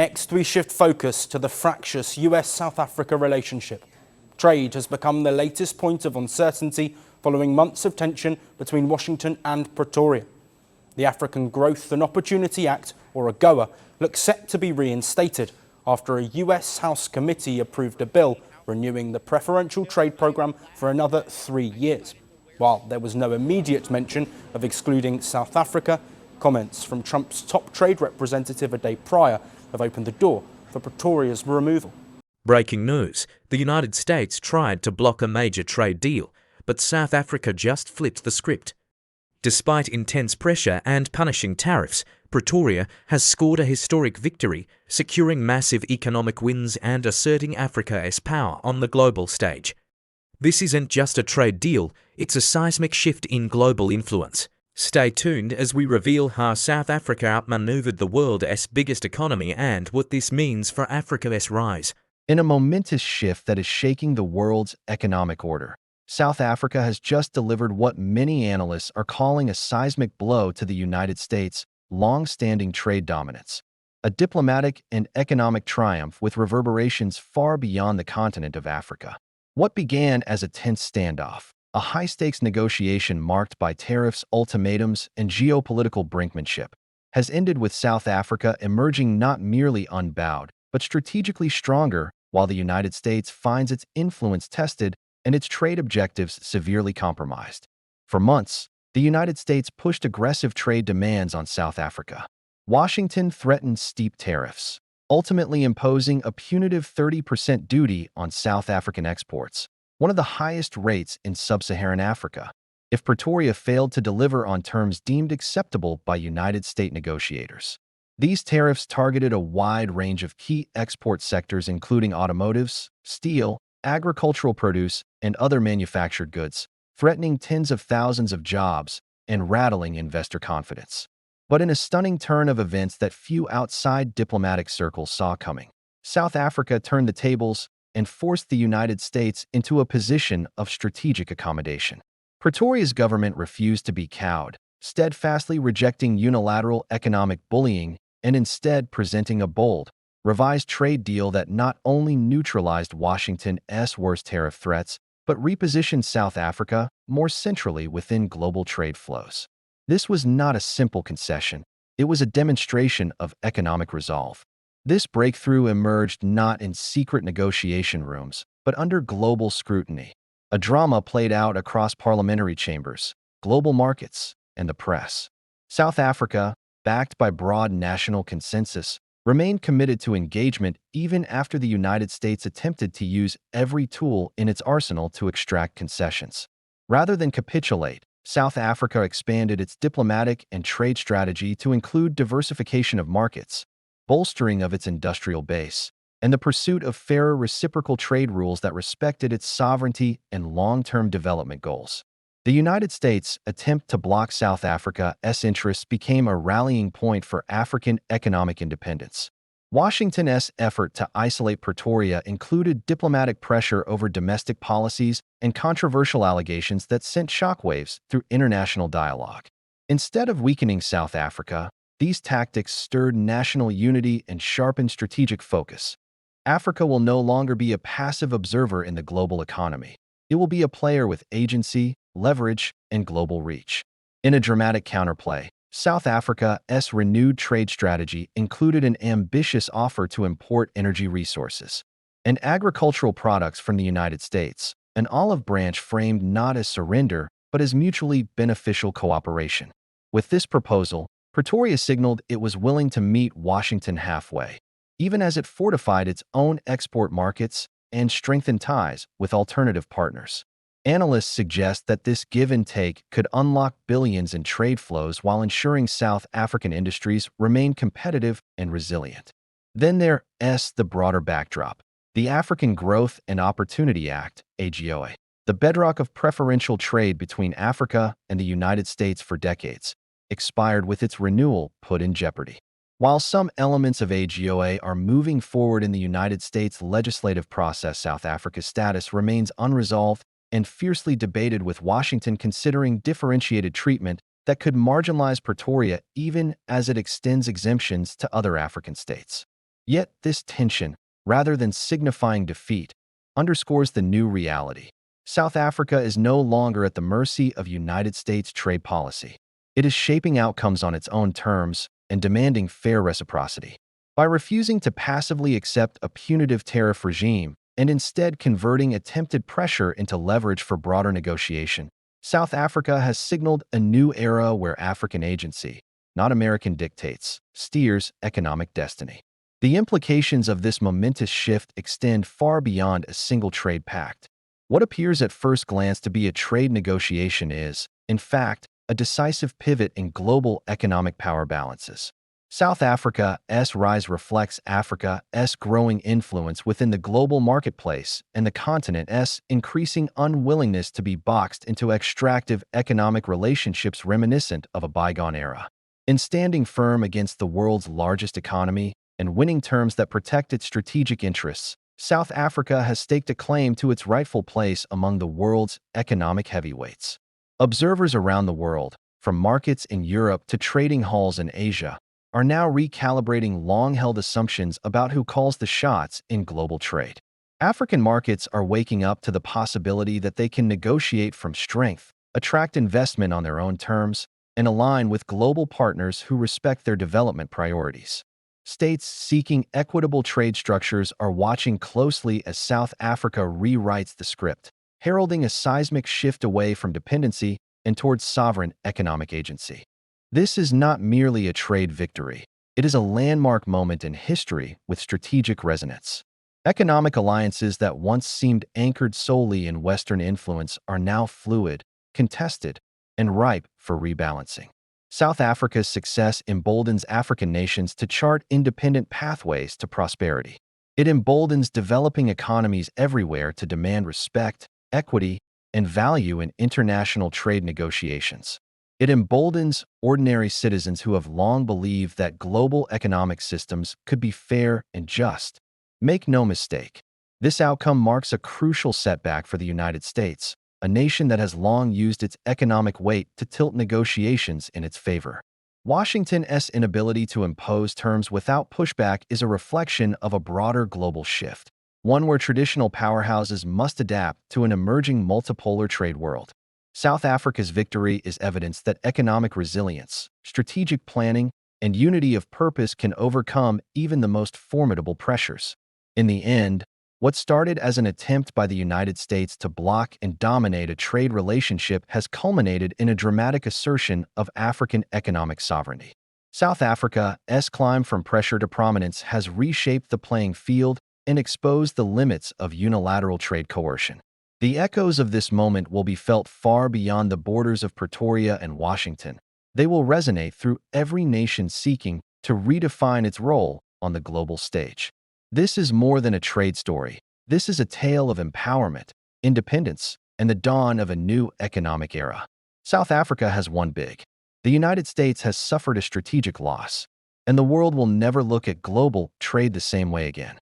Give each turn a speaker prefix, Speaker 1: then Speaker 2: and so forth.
Speaker 1: Next, we shift focus to the fractious US-South Africa relationship. Trade has become the latest point of uncertainty following months of tension between Washington and Pretoria. The African Growth and Opportunity Act, or AGOA, looks set to be reinstated after a US House committee approved a bill renewing the preferential trade program for another 3 years. While there was no immediate mention of excluding South Africa, comments from Trump's top trade representative a day prior have opened the door for Pretoria's removal.
Speaker 2: Breaking news: the United States tried to block a major trade deal, but South Africa just flipped the script. Despite intense pressure and punishing tariffs, Pretoria has scored a historic victory, securing massive economic wins and asserting Africa's power on the global stage. This isn't just a trade deal, it's a seismic shift in global influence. Stay tuned as we reveal how South Africa outmaneuvered the world's biggest economy and what this means for Africa's rise.
Speaker 3: In a momentous shift that is shaking the world's economic order, South Africa has just delivered what many analysts are calling a seismic blow to the United States' long-standing trade dominance. A diplomatic and economic triumph with reverberations far beyond the continent of Africa. What began as a tense standoff, a high-stakes negotiation marked by tariffs, ultimatums, and geopolitical brinkmanship, has ended with South Africa emerging not merely unbowed, but strategically stronger, while the United States finds its influence tested and its trade objectives severely compromised. For months, the United States pushed aggressive trade demands on South Africa. Washington threatened steep tariffs, ultimately imposing a punitive 30% duty on South African exports, one of the highest rates in sub-Saharan Africa, if Pretoria failed to deliver on terms deemed acceptable by United States negotiators. These tariffs targeted a wide range of key export sectors including automotives, steel, agricultural produce, and other manufactured goods, threatening tens of thousands of jobs and rattling investor confidence. But in a stunning turn of events that few outside diplomatic circles saw coming, South Africa turned the tables and forced the United States into a position of strategic accommodation. Pretoria's government refused to be cowed, steadfastly rejecting unilateral economic bullying and instead presenting a bold, revised trade deal that not only neutralized Washington's worst tariff threats, but repositioned South Africa more centrally within global trade flows. This was not a simple concession, it was a demonstration of economic resolve. This breakthrough emerged not in secret negotiation rooms, but under global scrutiny. A drama played out across parliamentary chambers, global markets, and the press. South Africa, backed by broad national consensus, remained committed to engagement even after the United States attempted to use every tool in its arsenal to extract concessions. Rather than capitulate, South Africa expanded its diplomatic and trade strategy to include diversification of markets, bolstering of its industrial base, and the pursuit of fairer reciprocal trade rules that respected its sovereignty and long-term development goals. The United States' attempt to block South Africa's interests became a rallying point for African economic independence. Washington's effort to isolate Pretoria included diplomatic pressure over domestic policies and controversial allegations that sent shockwaves through international dialogue. Instead of weakening South Africa, these tactics stirred national unity and sharpened strategic focus. Africa will no longer be a passive observer in the global economy. It will be a player with agency, leverage, and global reach. In a dramatic counterplay, South Africa's renewed trade strategy included an ambitious offer to import energy resources and agricultural products from the United States, an olive branch framed not as surrender but as mutually beneficial cooperation. With this proposal, Pretoria signaled it was willing to meet Washington halfway, even as it fortified its own export markets and strengthened ties with alternative partners. Analysts suggest that this give and take could unlock billions in trade flows while ensuring South African industries remain competitive and resilient. Then there's the broader backdrop. The African Growth and Opportunity Act, AGOA, the bedrock of preferential trade between Africa and the United States for decades, expired with its renewal put in jeopardy. While some elements of AGOA are moving forward in the United States legislative process, South Africa's status remains unresolved and fiercely debated, with Washington considering differentiated treatment that could marginalize Pretoria even as it extends exemptions to other African states. Yet this tension, rather than signifying defeat, underscores the new reality. South Africa is no longer at the mercy of United States trade policy. It is shaping outcomes on its own terms and demanding fair reciprocity. By refusing to passively accept a punitive tariff regime and instead converting attempted pressure into leverage for broader negotiation, South Africa has signaled a new era where African agency, not American dictates, steers economic destiny. The implications of this momentous shift extend far beyond a single trade pact. What appears at first glance to be a trade negotiation is, in fact, a decisive pivot in global economic power balances. South Africa's rise reflects Africa's growing influence within the global marketplace and the continent's increasing unwillingness to be boxed into extractive economic relationships reminiscent of a bygone era. In standing firm against the world's largest economy and winning terms that protect its strategic interests, South Africa has staked a claim to its rightful place among the world's economic heavyweights. Observers around the world, from markets in Europe to trading halls in Asia, are now recalibrating long-held assumptions about who calls the shots in global trade. African markets are waking up to the possibility that they can negotiate from strength, attract investment on their own terms, and align with global partners who respect their development priorities. States seeking equitable trade structures are watching closely as South Africa rewrites the script, heralding a seismic shift away from dependency and towards sovereign economic agency. This is not merely a trade victory. It is a landmark moment in history with strategic resonance. Economic alliances that once seemed anchored solely in Western influence are now fluid, contested, and ripe for rebalancing. South Africa's success emboldens African nations to chart independent pathways to prosperity. It emboldens developing economies everywhere to demand respect, equity, and value in international trade negotiations. It emboldens ordinary citizens who have long believed that global economic systems could be fair and just. Make no mistake, this outcome marks a crucial setback for the United States, a nation that has long used its economic weight to tilt negotiations in its favor. Washington's inability to impose terms without pushback is a reflection of a broader global shift, one where traditional powerhouses must adapt to an emerging multipolar trade world. South Africa's victory is evidence that economic resilience, strategic planning, and unity of purpose can overcome even the most formidable pressures. In the end, what started as an attempt by the United States to block and dominate a trade relationship has culminated in a dramatic assertion of African economic sovereignty. South Africa's climb from pressure to prominence has reshaped the playing field and exposed the limits of unilateral trade coercion. The echoes of this moment will be felt far beyond the borders of Pretoria and Washington. They will resonate through every nation seeking to redefine its role on the global stage. This is more than a trade story. This is a tale of empowerment, independence, and the dawn of a new economic era. South Africa has won big. The United States has suffered a strategic loss, and the world will never look at global trade the same way again.